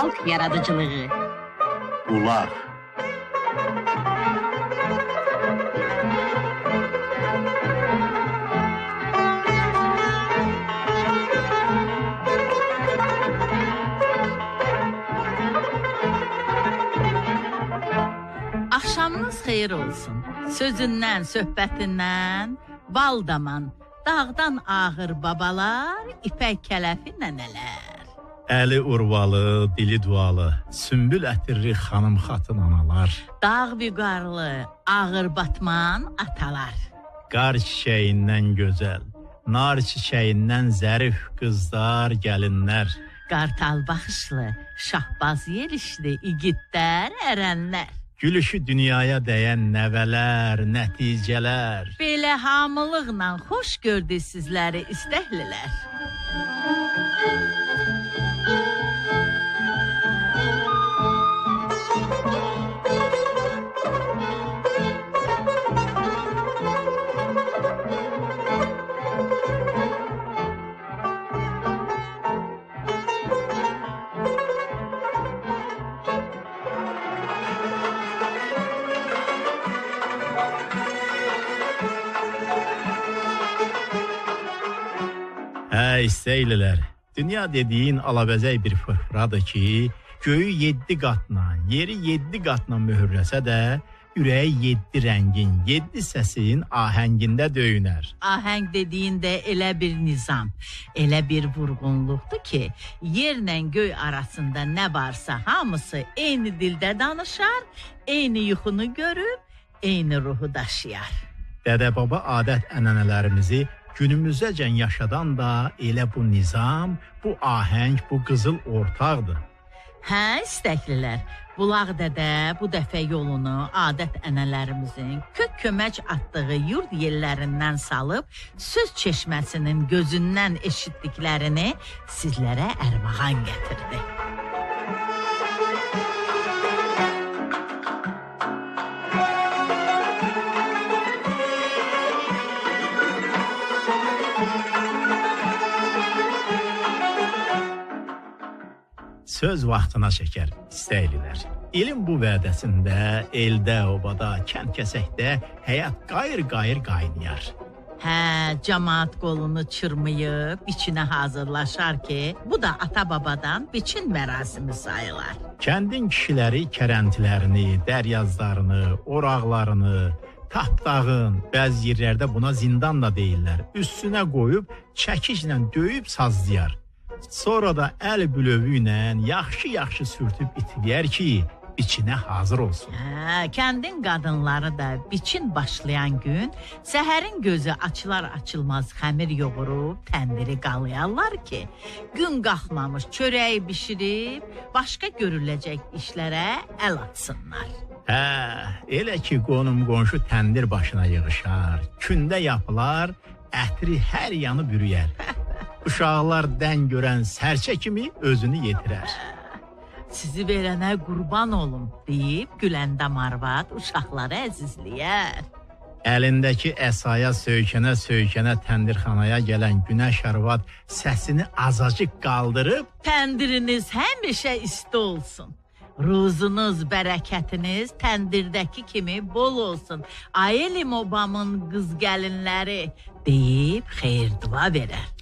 xalq yaradıcılığı. Ulaq. Axşamınız xeyir olsun. Sözündən, söhbətindən, baldaman, dağdan ağır babalar, ipək kələfi nənələr. Əli urvalı, dili dualı, sümbül ətirli xanım xatın analar. Dağ vüqarlı, ağır batman atalar. Qar çiçəyindən gözəl, nar çiçəyindən zərif qızlar, gəlinlər. Qartal baxışlı, şahbaz yerişli, igidlər, ərənlər. Gülüşü dünyaya dəyən nəvələr, nəticələr. Belə hamılıqla xoş gördük sizləri istəhlilər. İstəylilər. Dünya dediyin alabəzək bir fırfıradır ki, göyü 7 qatla, yeri 7 qatla mühürləsə də, ürəyi 7 rəngin, 7 səsin ahəngində döyünər. Ahəng dediyində elə bir nizam, elə bir vurğunluqdur ki, yerlə göy arasında nə varsa hamısı eyni dildə danışar, eyni yuxunu görüb, eyni ruhu daşıyar. Dədə-baba adət-ənənələrimizi günümüzəcən yaşadan da elə bu nizam, bu ahəng, bu qızıl ortaqdır. Hə, istəklilər. Bulaq dədə bu dəfə yolunu adət-ənələrimizin kök-kömək atdığı yurd yerlərindən salıb, söz çeşməsinin gözündən eşitdiklərini sizlərə ərmağan gətirdi. Söz vaxtına çəkər istəylilər. İlin bu vədəsində, eldə, obada, kənd-kəsəkdə həyat qayır-qayır qaynayar. Hə, cəmaat qolunu çırmayıb, biçinə hazırlaşar ki, bu da ata-babadan biçin mərasimi sayılar. Kəndin kişiləri kərəntilərini, dəryazlarını, oraqlarını, tapdağın, bəzi yerlərdə buna zindan da deyirlər, üstünə qoyub, çəkiclə döyüb sazlayar. Sonra da əl bülövü ilə yaxşı-yaxşı sürtüb itiləyər ki, biçinə hazır olsun. Hə, kəndin qadınları da biçin başlayan gün səhərin gözü açılar-açılmaz xəmir yoğurub təndiri qalayarlar ki, gün qalxmamış çörəyi bişirib başqa görüləcək işlərə əl atsınlar. Hə, elə ki qonum-qonşu təndir başına yığışar, kündə yapılar, ətri hər yanı bürüyər. Uşaqlar dən görən sərçə kimi özünü yetirər. Sizi verənə qurban olum deyib güləndam arvad uşaqları əzizləyər. Əlindəki əsaya söykənə-söykənə təndirxanaya gələn Günəş arvad səsini azacıq qaldırıb, təndiriniz həmişə isti olsun. Ruzunuz, bərəkətiniz təndirdəki kimi bol olsun. Ayelim obamın qız gəlinləri deyib xeyir-dua verər.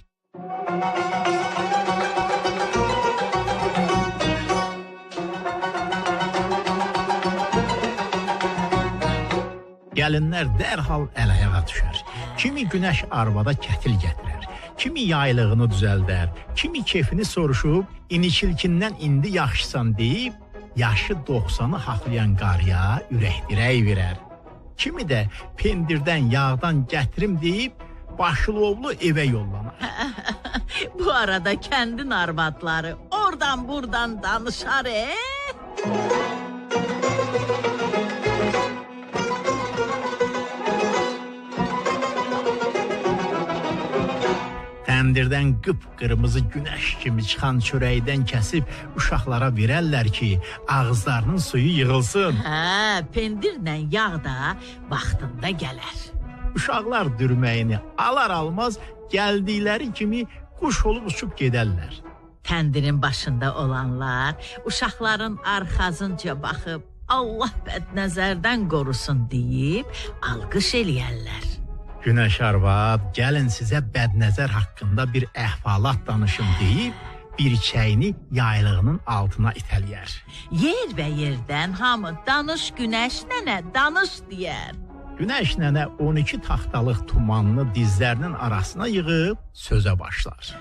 Gəlinlər dərhal əl-ayağa düşər. Kimi Günəş arvada kətil gətirər, kimi yaylığını düzəldər, kimi keyfini soruşub, iniçilkindən indi yaxşısan deyib, yaşı 90'ı haqlayan qarıya ürək dirək verər. Kimi də pendirdən, yağdan gətirim deyib, başılovlu evə yollanar. Bu arada kəndin arvadları oradan buradan danışar. Təndirdən qıpqırmızı günəş kimi çıxan çörəkdən kəsib uşaqlara verərlər ki, ağızlarının suyu yığılsın. Hə, pendirlə yağ da vaxtında gələr. Uşaqlar dürməyini alar almaz gəldikləri kimi quş olub uçub gedərlər. Təndirin başında olanlar uşaqların arxasınca baxıb Allah bədnəzərdən qorusun deyib alqış eləyərlər. Günəş arvad, gəlin sizə bədnəzər haqqında bir əhvalat danışım deyib bir çəyini yaylığının altına itələyər. Yer və yerdən hamı danış Günəş nənə, danış deyər. Günəş nənə 12 taxtalıq tumanını dizlərinin arasına yığıb sözə başlar.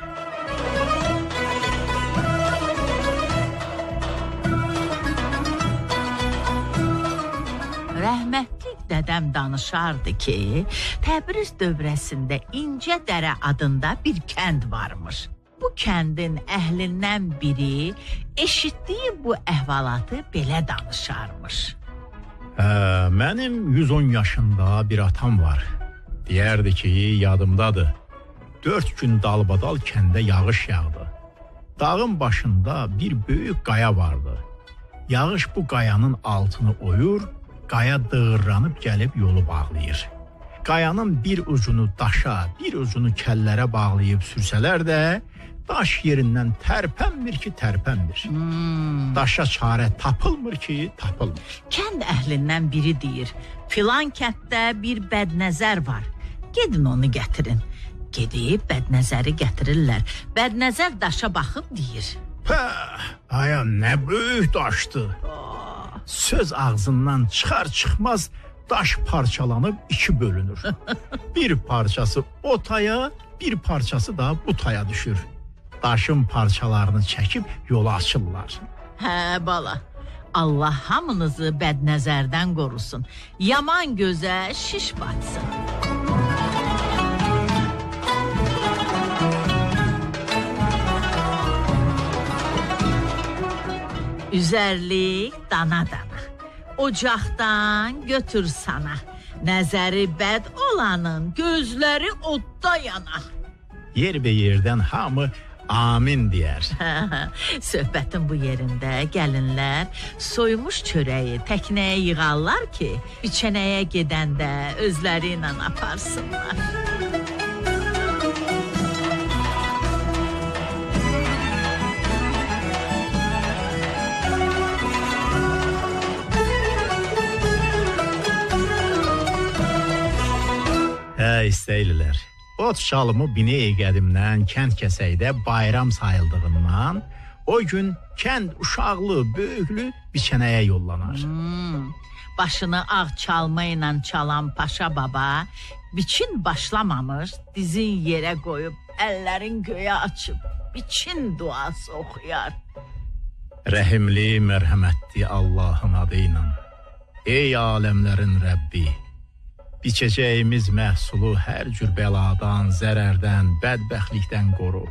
Rəhmətlik dədəm danışardı ki, Təbriz dövrəsində İncədərə adında bir kənd varmış. Bu kəndin əhlindən biri eşitdiyi bu əhvalatı belə danışarmış. Mənim 110 yaşında bir atam var. Deyərdi ki, yadımdadır. 4 gün dalbadal kəndə yağış yağdı. Dağın başında bir böyük qaya vardı. Yağış bu qayanın altını oyur, qaya dığırlanıb gəlib yolu bağlayır. Qayanın bir ucunu daşa, bir ucunu kəllərə bağlayıb sürsələr də, daş yerindən tərpənmir ki, tərpənmir. Daşa çarə tapılmır ki, tapılmır. Kənd əhlindən biri deyir, filan kənddə bir bədnəzər var, gedin onu gətirin. Gedib bədnəzəri gətirirlər. Bədnəzər daşa baxıb deyir, aya nə böyük daşdı. Söz ağzından çıxar-çıxmaz daş parçalanıb 2 bölünür. Bir parçası o taya, bir parçası da bu taya düşür. Daşın parçalarını çəkib yola açırlar. Hə bala, Allah hamınızı bədnəzərdən qorusun. Yaman gözə şiş batsın. Üzərlik dana-dana, ocaqdan götür sana. Nəzəri bəd olanın gözləri odda yana. Yer və yerdən hamı amin deyər. Söhbətin bu yerində gəlinlər soymuş çörəyi təknəyə yığarlar ki, biçənəyə gedəndə özləri ilə aparsınlar. İstəylilər. Ot şalımı binəyə qədimdən kənd kəsəkdə bayram sayıldığından o gün kənd uşaqlı, böyüklü biçənəyə yollanar. Başını ağ çalma ilə çalan Paşa baba biçin başlamamış dizin yerə qoyub əllərin göyə açıb biçin duası oxuyar. Rəhimli, mərhəmətli Allahın adı ilə. Ey aləmlərin Rəbbi, biçəcəyimiz məhsulu hər cür bəladan, zərərdən, bədbəxtlikdən qoru.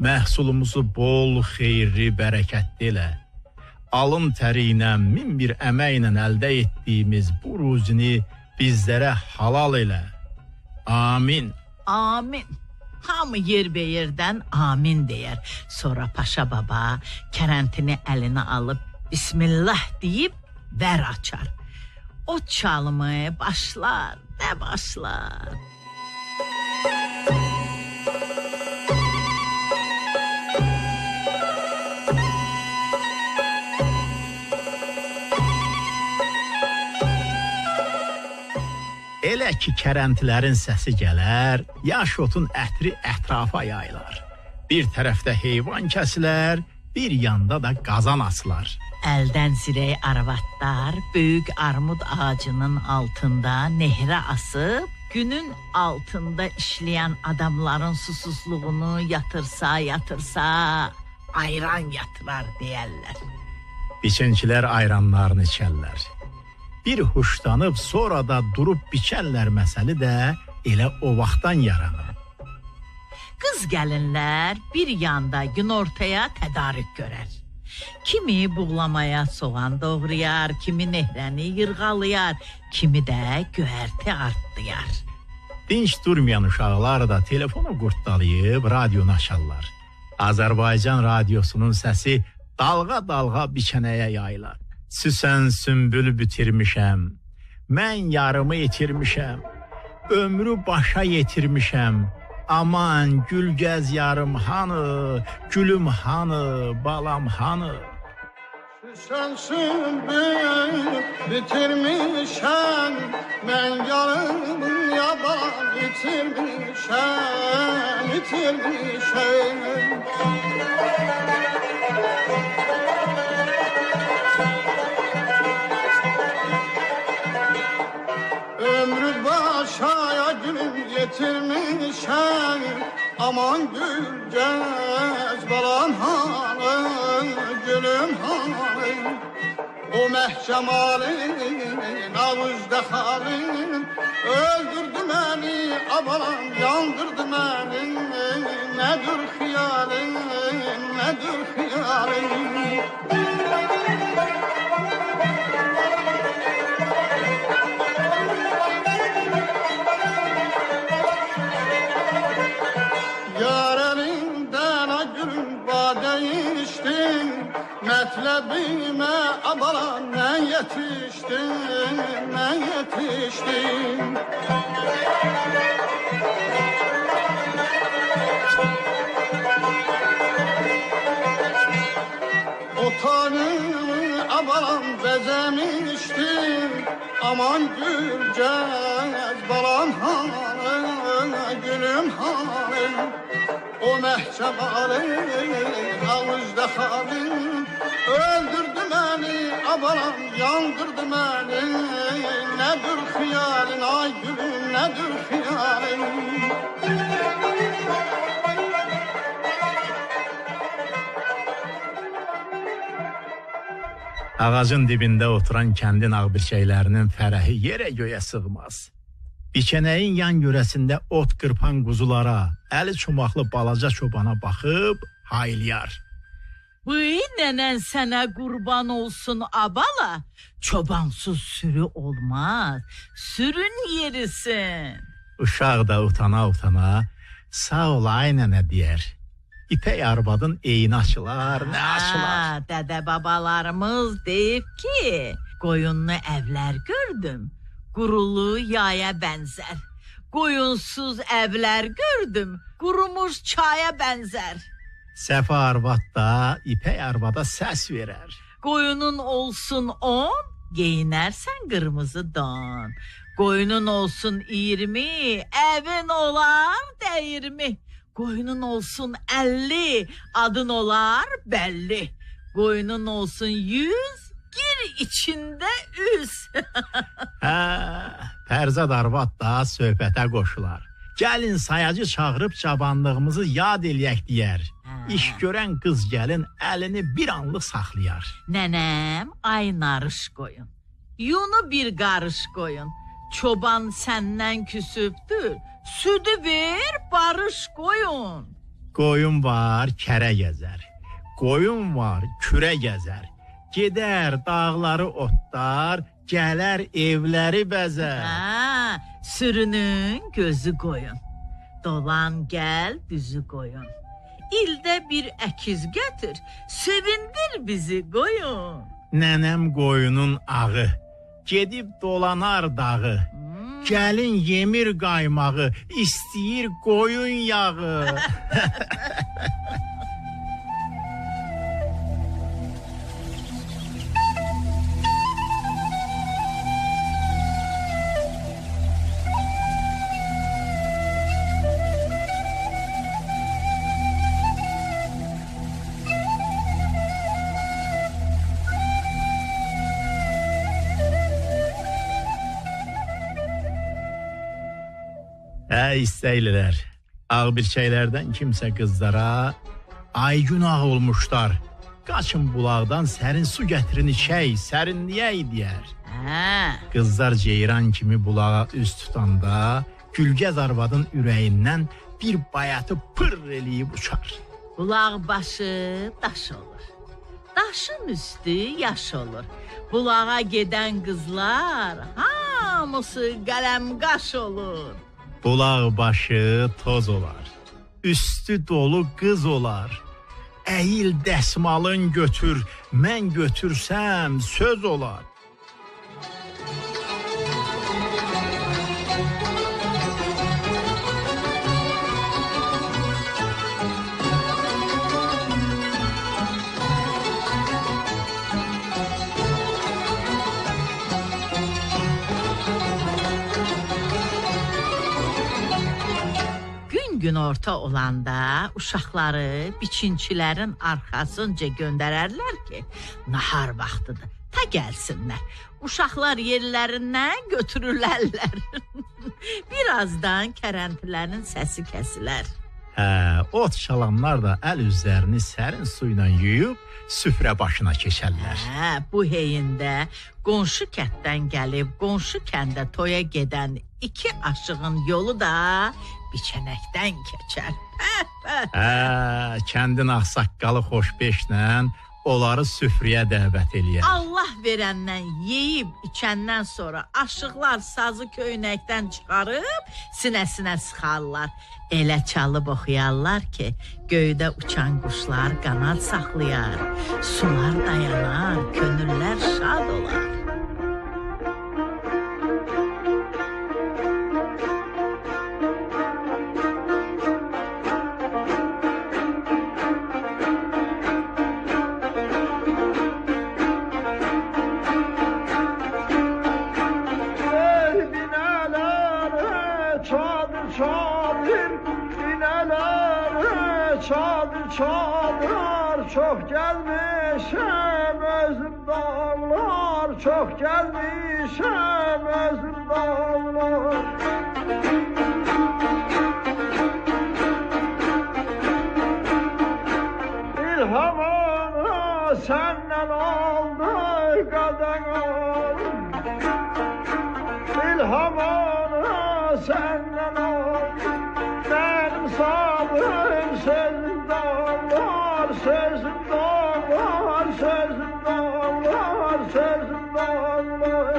Məhsulumuzu bol, xeyirli, bərəkətli elə. Alın təri ilə, min bir əməklə əldə etdiyimiz bu ruzini bizlərə halal elə. Amin. Amin. Hamı yer və yerdən amin deyər. Sonra Paşa baba kərəntini əlinə alıb Bismillah deyib vər açar. O çalımı başlar, nə başlar. Elə ki kərəntilərin səsi gələr, yaş otun ətri ətrafa yayılar. Bir tərəfdə heyvan kəsilər, bir yanda da qazan asılar. Əldən zirək arvadlar böyük armud ağacının altında nehrə asıb, günün altında işləyən adamların susuzluğunu yatırsa ayran yatırar deyərlər. Biçincilər ayranlarını içərlər. Bir huşlanıb sonra da durub biçərlər məsəli də elə o vaxtdan yaranır. Qız gəlinlər bir yanda günortaya tədarük görər. Kimi buğlamaya soğan doğrayar, kimi nehrəni yırğalayar, kimi də göyərti artlayar. Dinç durmayan uşaqlar da telefonu qurtdalayıb radionu açarlar. Azərbaycan radiosunun səsi dalğa-dalğa biçənəyə yayılar. Süsən sümbül bitirmişəm, mən yarımı itirmişəm, ömrü başa yetirmişəm, Aman Gülgəz yarım hanı, gülüm hanı, balam hanı. Sensin bitirmişəm, mən yarım yaban itirmişəm. Ömrü başaya gülüm getirmişəm, aman Gülgəz balam hanı, gülüm hanı. O məhkəmalin, avuzda xalin, öldürdü məni, abalam yandırdı məni. Nədir xiyalin, nədir xiyalin. Mətlebime abalan mən yetiştim. Otağını abalan bezemiştim. Aman Gülgəz balam hanı, gülüm hanı. O məhkəmalin, avuzda xalin, öldürdü məni, abalam yandırdı məni. Nədir xiyalin, ay gülüm, nədir xiyalin. Ağacın dibində oturan kəndin ağbirçəklərinin fərəhi yerə göyə sığmaz. Biçənəyin yan yörəsində ot qırpan quzulara, əli çomaqlı balaca çobana baxıb haylayar. Bıy nənən sənə qurban olsun abala, çobansız sürü olmaz, sürün yerisin. Uşaq da utana sağ ol ay nənə deyər. İpək arvadın eyni açılar, nə açılar. Dədə babalarımız deyib ki, qoyunlu evlər gördüm, qurulu yaya bənzər. Qoyunsuz evlər gördüm, qurumuş çaya bənzər. Səfa arvad da İpək arvada səs verər. Qoyunun olsun 10, geyinərsən qırmızı don. Qoyunun olsun 20, evin olar dəyirmi. Qoyunun olsun 50, adın olar bəlli. Qoyunun olsun 100, gir içində üz. Pərzad arvad da söhbətə qoşular. Gəlin sayacı çağırıb cavanlığımızı yad eləyək deyər. İş görən qız gəlin əlini bir anlıq saxlayar. Nənəm ay narış qoyun, yunu bir qarış qoyun. Çoban səndən küsübdür, südü ver barış qoyun. Qoyun var kərə gəzər, qoyun var kürə gəzər. Gedər dağları otlar, gələr evləri bəzər. Sürünün gözü qoyun, dolan gəl düzü qoyun. İldə bir əkiz gətir, sevindir bizi qoyun. Nənəm qoyunun ağı, gedib dolanar dağı. Gəlin yemir qaymağı, istəyir qoyun yağı. İstəylilər, ağbirçəklərdən kimsə qızlara ay günah olmuşlar, qaçın bulaqdan sərin su gətirin içək, sərinliyək deyər. Qızlar ceyran kimi bulağa üz tutanda Gülgəz arvadın ürəyindən bir bayatı pır eləyib uçar. Bulaq başı daş olur, daşın üstü yaş olur. Bulağa gedən qızlar hamısı qələm qaş olur. Bulaq başı toz olar, üstü dolu qız olar. Əyil dəsmalın götür, mən götürsəm söz olar. günorta olanda uşaqları biçinçilərin arxasınca göndərərlər ki, nahar vaxtıdır, ta gəlsinlər. Uşaqlar yerlərindən götürülərlər. Birazdan kərəntilərin səsi kəsilər. Ot çalanlar da əl üzlərini sərin suyla yuyub süfrə başına keçərlər. Bu heyində qonşu kənddən gəlib qonşu kəndə toya gedən iki aşığın yolu da biçənəkdən keçər. Kəndin ağsaqqalı xoşbeşlə onları süfrəyə dəvət eləyər. Allah verəndən yeyib içəndən sonra aşıqlar sazı köynəkdən çıxarıb sinəsinə sıxarlar. Elə çalıb oxuyarlar ki, göydə uçan quşlar qanad saxlayar, sular dayanar, könüllər şad olar. Çadır çok gelmişim özüm dağlar, çok gelmişim özüm dağlar. İlhamını senden aldı kadınım, İlhamını senden aldı, benim sabrım sözüm. Sözüm dağlar, sözüm dağlar, sözüm dağlar.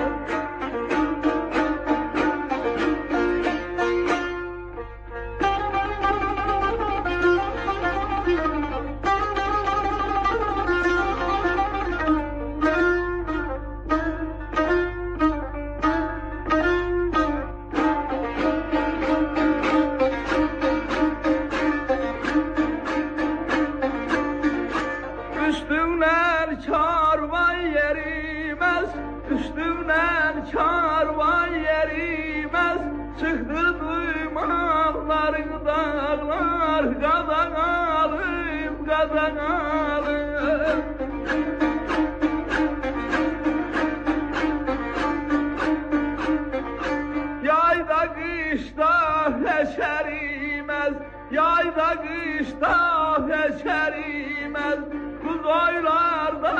Yayda kışta eşerimez, kuzoylarda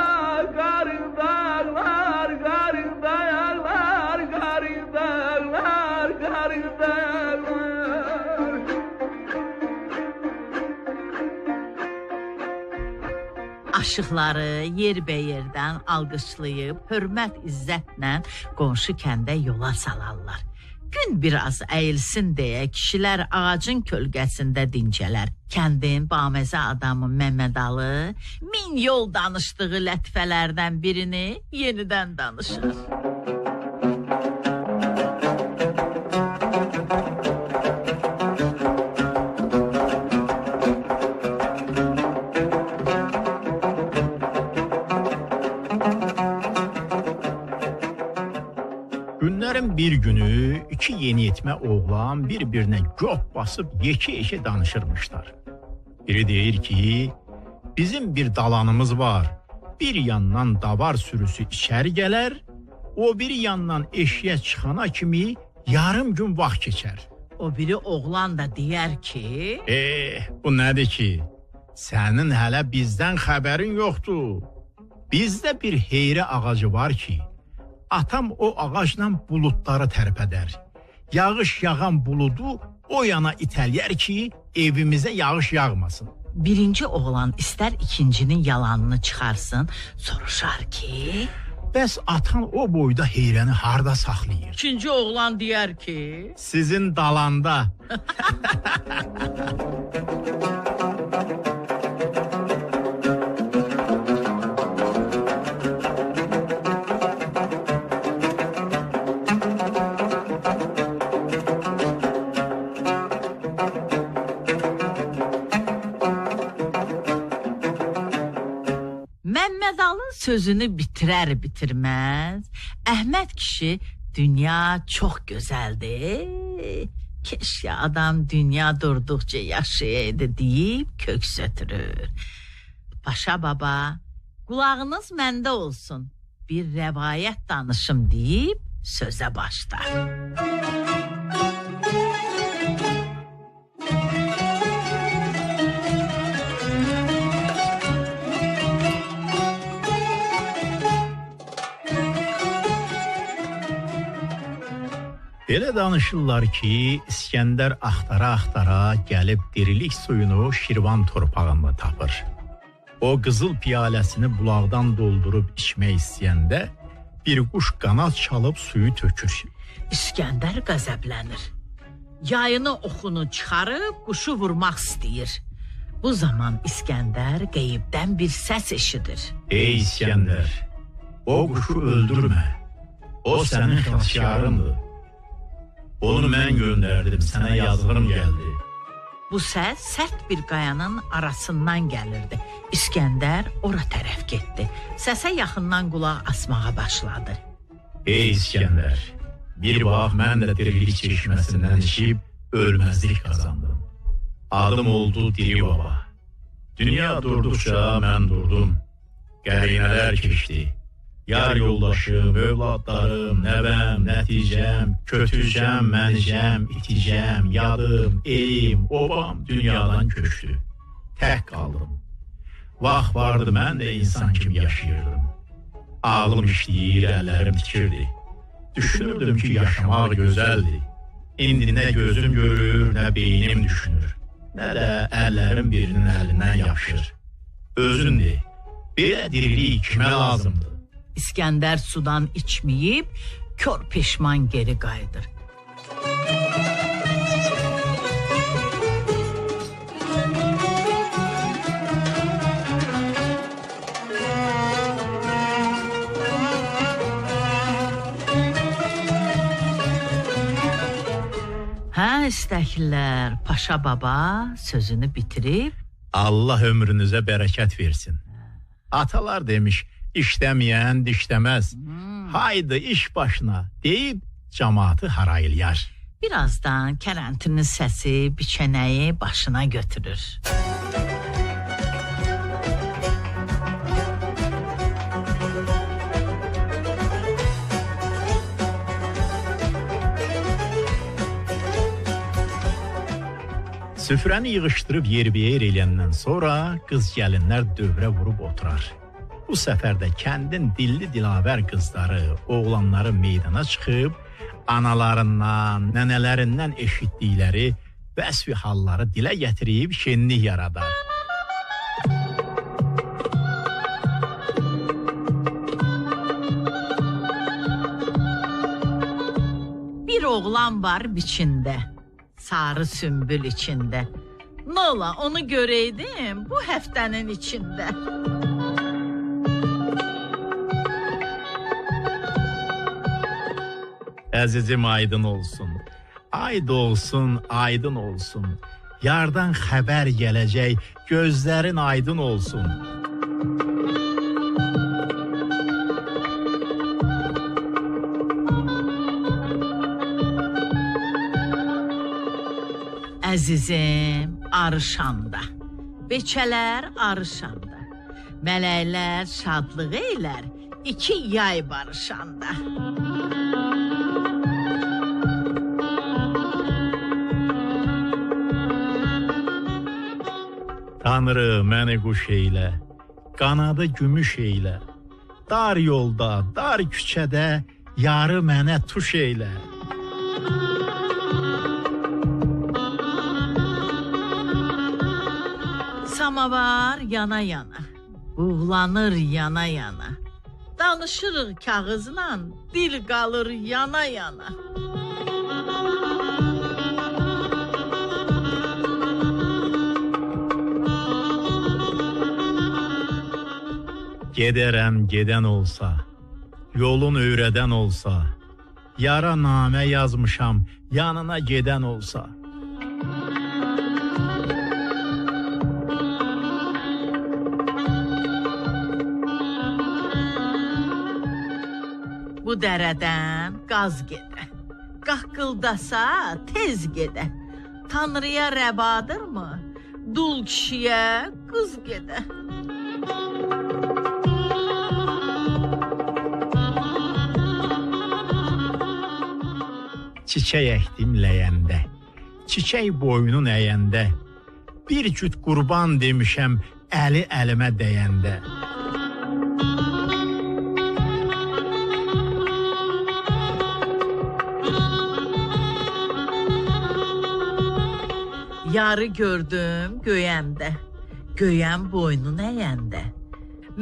karın dağlar, karın dağlar, karın dağlar, karın dağlar. Aşıqları yerbəyerdən alqışlayıb, hörmət izzətlə qonşu kəndə yola salarlar. Gün biraz əyilsin deyə kişilər ağacın kölgəsində dincələr. Kəndin baməzə adamı Məmmədalı 1000 yol danışdığı lətifələrdən birini yenidən danışır. Günlərin bir günü iki yeniyetmə oğlan bir-birinə göp basıb yeki-yeki danışırmışlar. Biri deyir ki, bizim bir dalanımız var, bir yandan davar sürüsü içəri gələr, o bir yandan eşiyə çıxana kimi yarım gün vaxt keçər. O biri oğlan da deyər ki, bu nədir ki, sənin hələ bizdən xəbərin yoxdur. Bizdə bir heyrə ağacı var ki, atam o ağacla buludları tərpədər. Yağış yağan buludu o yana itələyər ki, evimizə yağış yağmasın. Birinci oğlan istər ikincinin yalanını çıxarsın, soruşar ki, bəs atan o boyda heyrəni harda saxlayır? İkinci oğlan deyər ki, sizin dalanda. Məmmədalın sözünü bitirər-bitirməz, Əhməd kişi dünya çox gözəldir, keşke adam dünya durdukça yaşayaydı deyip köks ötürür. Paşa baba, kulağınız məndə olsun, bir rəvayət danışım deyip söze başlar. Belə danışırlar ki, İskəndər axtara-axtara gəlib dirilik suyunu Şirvan torpağında tapır. O qızıl piyaləsini bulaqdan doldurub içmək istəyəndə bir quş qanad çalıb suyu tökür. İskəndər qəzəblənir. Yayını oxunu çıxarıb quşu vurmaq istəyir. Bu zaman İskəndər qeybdən bir səs eşidir. Ey İskəndər, o quşu öldürmə. O sənin xilaskarındır. Onu mən göndərdim, sənə yazığım gəldi. Bu səs sərt bir qayanın arasından gəlirdi. İskəndər ora tərəf getdi. Səsə yaxından qulaq asmağa başladı. Ey İskəndər, bir bax mən də dirilik çeşməsindən içib ölməzlik qazandım. Adım oldu Diri Baba. Dünya durduqca mən durdum. Qərinələr keçdi. Yar yoldaşım, övladlarım, nəvəm, nəticəm, kötücəm, mənicəm, iticəm, yadım, elim, obam dünyadan köçdü. Tək qaldım. Vaxt vardı, mən də insan kimi yaşayırdım. Ağlım işləyir, əllərim tikirdi. Düşünürdüm ki, yaşamaq gözəldir. İndi nə gözüm görür, nə beynim düşünür. Nə də əllərim birinin əlindən yapışır. Özündür, belə dirilik kimə lazımdır? İskəndər sudan içməyib, kör peşman geri qayıdır. Hə, istəklər, Paşa baba sözünü bitirib, Allah ömrünüzə bərəkət versin. Atalar demiş, İşləməyən dişləməz. Haydi iş başına deyib cəmaatı harayılyar. Birazdan kərəntinin səsi biçənəyi başına götürür. Süfrəni yığışdırıb yerbəyər eləyəndən sonra qız gəlinlər dövrə vurub oturar. Bu səfər də kəndin dilli dilavər qızları, oğlanları meydana çıxıb, analarından, nənələrindən eşitdikləri vəsf-i halları dilə gətirib şenlik yaradar. Bir oğlan var biçində, sarı sümbül içində. Nola, onu görəydim bu həftənin içində. Əzizim aydın olsun, ayd olsun, aydın olsun. Yardan xəbər gələcək, gözlərin aydın olsun. Əzizim arışanda, beçələr arışanda, mələklər şadlıq eylər, iki yay barışanda. Tanrı məni quş eylə, qanadı gümüş eylə. Dar yolda, dar küçədə yarı mənə tuş eylə. Samavar yana-yana, buğlanır yana-yana. Danışırıq kağızla, dil qalır yana-yana. Gedərəm gedən olsa, yolun öyrədən olsa, yara namə yazmışam, yanına gedən olsa. Bu dərədən qaz gedə, qaqqıldasa tez gedə. Tanrıya rəvadırmı? Dul kişiyə qız gedə. Çiçək əkdim ləyəndə, çiçək boynun əyəndə, bir cüt qurban demişəm əli əlimə dəyəndə. Yarı gördüm göyəmdə, göyəm boynun əyəndə.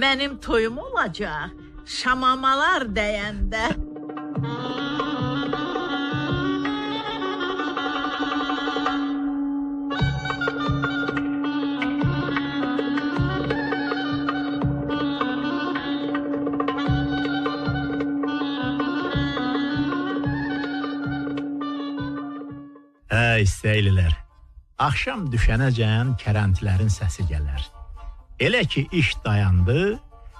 Mənim toyum olacaq şamamalar dəyəndə. İstəylilər, axşam düşənəcən kərəntilərin səsi gələr. Elə ki iş dayandı,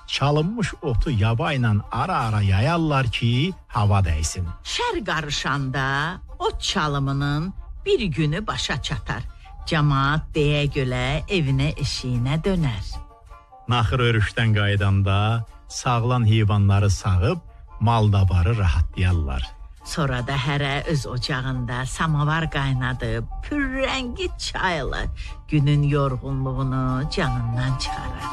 çalınmış otu yaba ilə ara-ara yayarlar ki, hava dəysin. Şər qarışanda ot çalımının bir günü başa çatar. Cəmaat deyə gölə evinə eşiyinə dönər. Naxır örüşdən qaydanda sağlan heyvanları sağıb maldabarı rahatlayarlar. Sonra da hərə öz ocağında samavar qaynadıb, pürrəngi çayla günün yorğunluğunu canından çıxarır.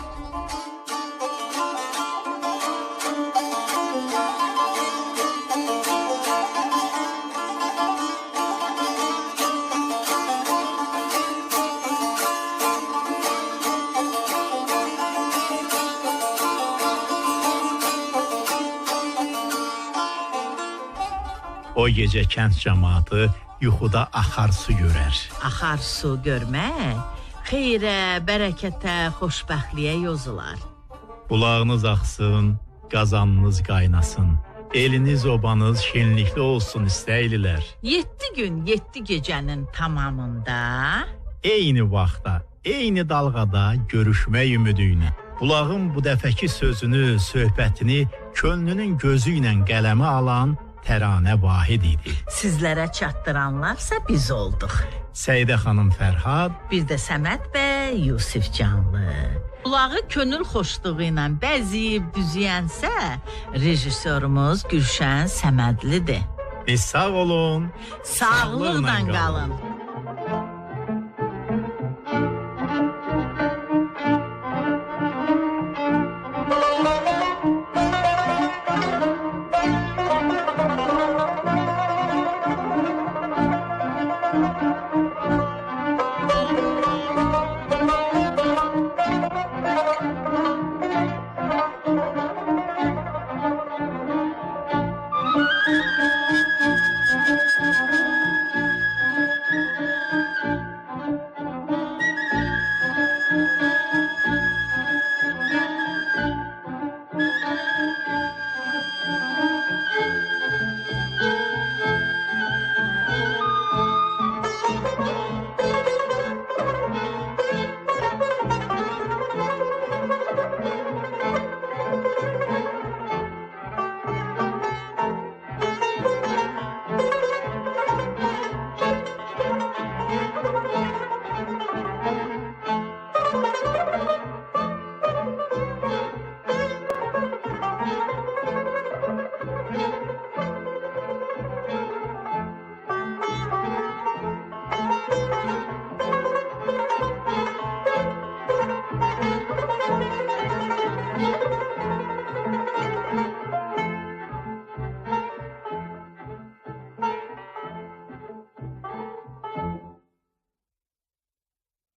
O gecə kənd cəmaatı yuxuda axar su görər. Axar su görmək xeyrə, bərəkətə, xoşbəxtliyə yozular. Bulağınız axsın, qazanınız qaynasın. Eliniz, obanız şenlikli olsun istəylilər. 7 gün, 7 gecənin tamamında Eyni vaxtda, eyni dalğada görüşmək ümidi ilə. Bulağın bu dəfəki sözünü, söhbətini könlünün gözü ilə qələmə alan Təranə Vahid idi. Sizlərə çatdıranlarsa biz olduq. Səidə xanım Fərhad, Bir də Səməd bəy Yusif Canlı. Bulağı könül xoşluğu ilə bəziyib düzəyənsə rejissorumuz Gülşən Səmədlidir. biz sağ olun, Sağlıqla qalın.